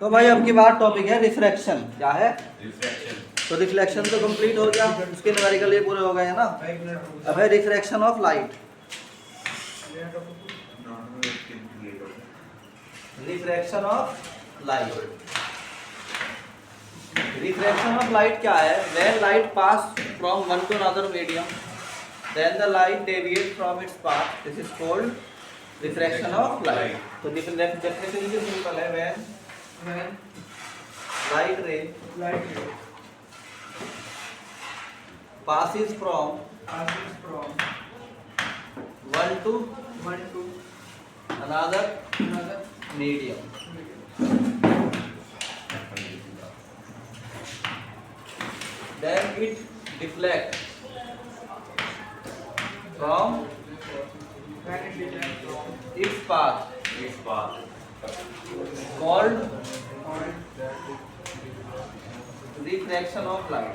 तो भाई अब की बार टॉपिक है रिफ्रैक्शन। क्या है? रिफ्रैक्शन। तो रिफ्लेक्शन तो कंप्लीट हो गया, उसके न्यूमेरिकल ये पूरे हो गए हैं ना। अब है refraction of light. Refraction of light. Refraction of light क्या है? When light pass from one to another medium then the light deviate from its path, this is called refraction of light. तो डेफिनेशन भी simple है। When light ray passes from one to another medium, then it deflects from its path called refraction of light.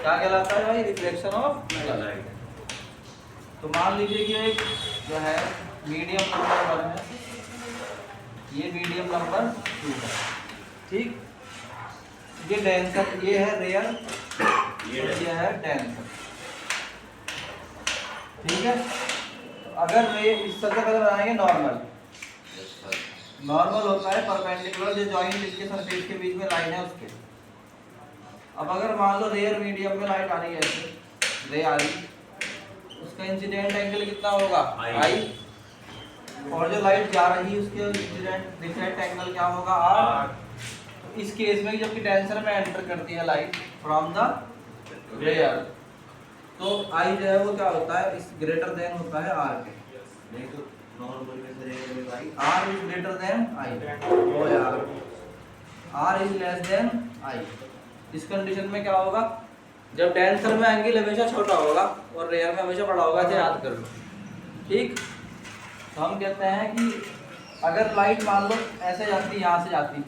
क्या कहलाता है भाई? Refraction of light. तो मान लीजिए कि एक जो है मीडियम नंबर 1 है, ये मीडियम नंबर 2 है, ठीक। ये डेंसर, ये है रेयर, ये है डेंसर, ठीक है। अगर रे इस तरह का बनाएंगे नॉर्मल होता है परपेंडिकुलर जो जॉइंट इसके सरफेस के बीच में लाइन है उसके। अब अगर मान लो रेयर मीडियम में लाइट आ रही है, ऐसे रे आ रही, उसका इंसिडेंट एंगल कितना होगा? आई। और जो लाइट जा रही है उसके इंसिडेंट रिफ्लेक्ट एंगल क्या होगा? आर। इस केस में जबकि डेंसर में एंटर करती है लाइट फ्रॉम द रेयर, तो आई जो है वो क्या होता है? इस ग्रेटर देन होता है आर के। नहीं तो नॉर्मल में से रेयर में भाई R is greater than I. ओ यार, R is less than I. इस कंडीशन में क्या होगा? जब डेंसर में एंगल हमेशा छोटा होगा और रेयर में हमेशा बड़ा होगा, इसे याद कर लो, ठीक। तो हम कहते हैं कि अगर लाइट मान लो ऐसे जाती, यहाँ से जाती,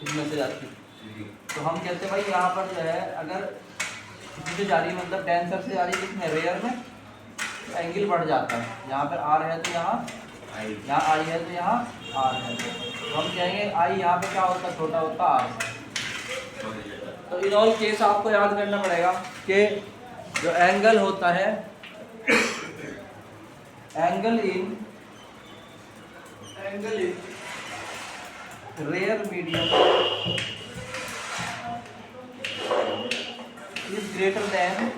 इसमें से जाती, तो हम कहते हैं भाई यहाँ पर जो है अगर इससे जा रही है, मतलब डेंसर से जा रही है, किसमें? रेयर में, तो एंगल बढ़ जाता है। यहाँ पर आर है तो यहाँ आई है, तो यहाँ आर है, तो हम कहेंगे आई यहाँ पे क्या होता है? छोटा होता आर। तो इन ऑल केस आपको याद करना पड़ेगा कि जो एंगल होता है, angle in rare medium is greater than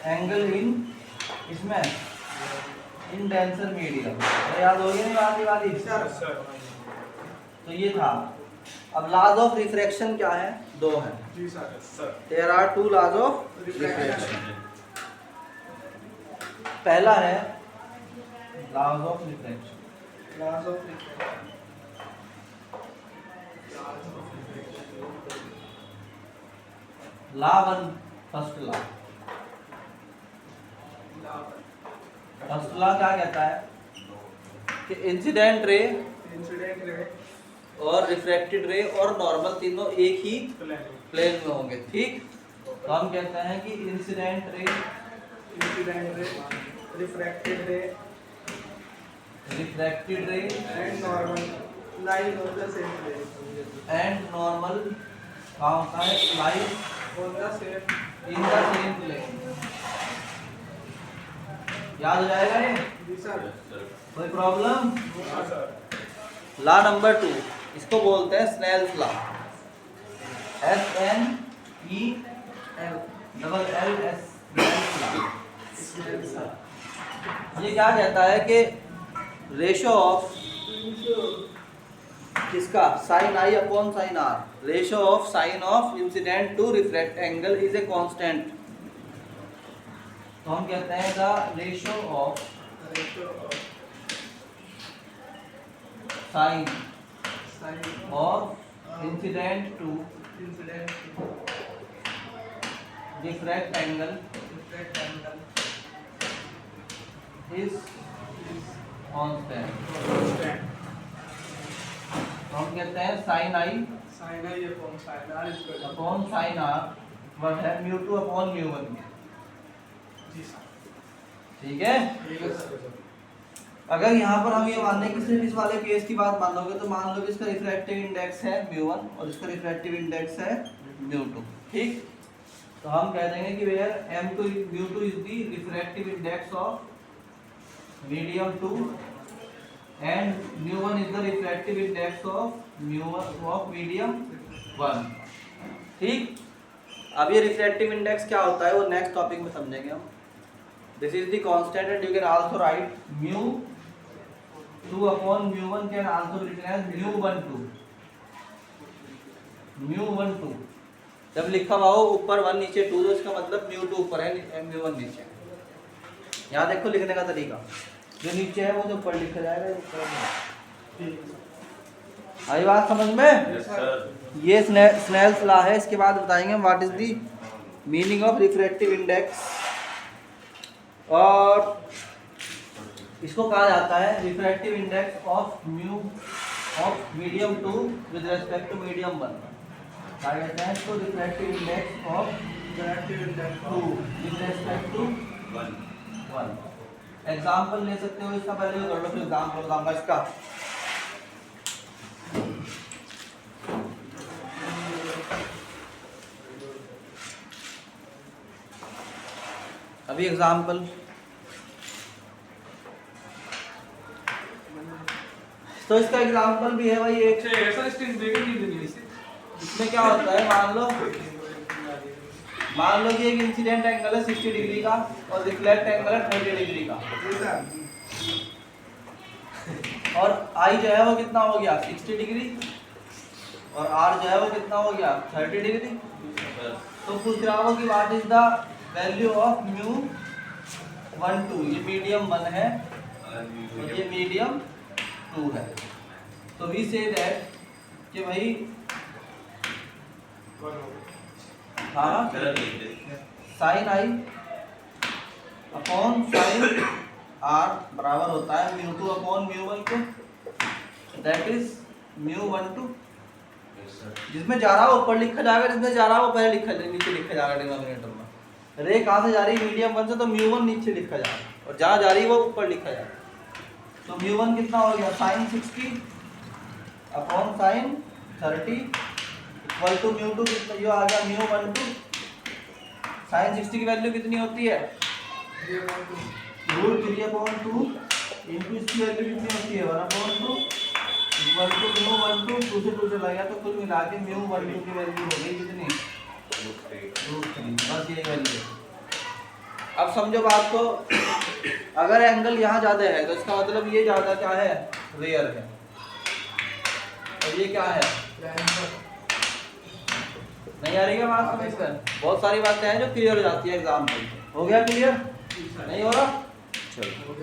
angle in इसमें इन डेंसर मीडियम। याद हो गया नहीं वाली? तो ये था। अब लॉज ऑफ रिफ्रैक्शन क्या है? 2 है। There are 2 laws of refraction. पहला है laws of refraction. Law 1, first law. First law क्या कहता है कि इंसिडेंट रे और रिफ्रैक्टेड रे और नॉर्मल तीनों एक ही प्लेन में होंगे, ठीक। तो हम कहते हैं कि इंसिडेंट रे, रिफ्रैक्टेड रे and normal lie on the same place. And normal क्या होता है? Light On the same. In the same plane. याद हो जाएगा ये? जी सर। कोई प्रॉब्लम? हाँ सर। लॉ नंबर 2, इसको बोलते हैं Snell's law. SNELL Snell's law. ये क्या कहता है कि रेशो ऑफ किसका? Sine i upon sine r. Ratio of sine of incident to refract angle is a constant. तो हम कहते हैं the ratio of sine of incident to refract angle is constant. तो हम कहते हैं sine I Sin I upon sin R is equal to upon sine R one है mu two upon mu one में। जी सर। ठीक है। ठीक है सर। अगर यहाँ पर हम ये मान लें कि सिर्फ इस वाले केस की बात मान लोगे तो मान लो कि इसका रिफ्रैक्टिव इंडेक्स है म्यू वन और इसका रिफ्रैक्टिव इंडेक्स है म्यू टू। ठीक, तो हम कह देंगे कि where m2 mu two is the refractive index of medium 2 and mu one is the refractive index of medium 1। ठीक, अब ये रिफ्रैक्टिव इंडेक्स क्या होता है वो नेक्स्ट टॉपिक में समझेंगे हम। This is the constant and you can also write mu 2 upon mu 1 can also be written as mu 1 2। Mu 1 2 जब लिखा हुआ हो ऊपर 1 नीचे 2 तो इसका मतलब म्यू 2 ऊपर है म्यू 1 नीचे। यहाँ देखो लिखने का तरीका, जो नीचे है वो जो ऊपर लिखा जाएगा ऊपर। आई बात समझ में? Yes sir. ये स्नेल्स लॉ है। इसके बाद बताएंगे what is the meaning of refractive index, और इसको कहा जाता है refractive index of mu of medium 2 with respect to medium 1। कहा जाता है इसको refractive index of refractive index 2 with respect to 1। Example ले सकते हो इसका, पहले कर लो फिर एग्जांपल बताऊंगा इसका। अभी एग्जांपल तो इसका एग्जांपल भी है भाई एक। अच्छा ऐसा स्ट्रिंग देके नहीं देनी इसे। इसमें क्या होता है, मान लो कि एक इंसिडेंट एंगल है 60 डिग्री का और रिफ्लेक्ट एंगल है 30 डिग्री का, और आई जो है वो कितना हो गया 60 डिग्री और आर जो है वो कितना हो गया 30 डिग्री। तो पूछ रहा हो कि what is the value of mu 1 2। ये मीडियम 1 है और ये मीडियम 2 है। तो वी से दैट कि भाई हाँ sine i upon sine r बराबर होता है म्यू 2 अपॉन म्यू 1 के, दैट इज म्यू 1 2। जिसमें जा रहा हो ऊपर लिखा जाएगा, जिसमें जा रहा हो पहले नीचे लिखा जाएगा डिनोमिनेटर में। रे कहाँ से जा रही है मीडियम 1 से, तो म्यू 1 नीचे लिखा जाएगा और जहाँ जा रही है वो ऊपर लिखा जाएगा। तो म्यू 1 कितना हो गया sine 60 upon sine 30 equal to mu 2 कितना जो आ गया म्यू 1 2। साइन 60 की वैल्यू कितनी होती है रूट 3/2 इंटू इसकी वैल्यू कितनी होती है 1/2 इक्वल टू म्यू 1 2। 2 से 2 चला गया तो कुल मिला के म्यू 1 2 की वैल्यू हो गई कितनी रूट 3। बस ये वैल्यू। अब समझो बात को, अगर एंगल यहाँ ज्यादा है तो इसका मतलब ये ज्यादा क्या है रेयर है और ये क्या है नहीं आ रही है बात समझ कर। बहुत सारी बातें हैं जो क्लियर हो जाती है एग्जाम में। हो गया क्लियर? नहीं हो रहा? चलो।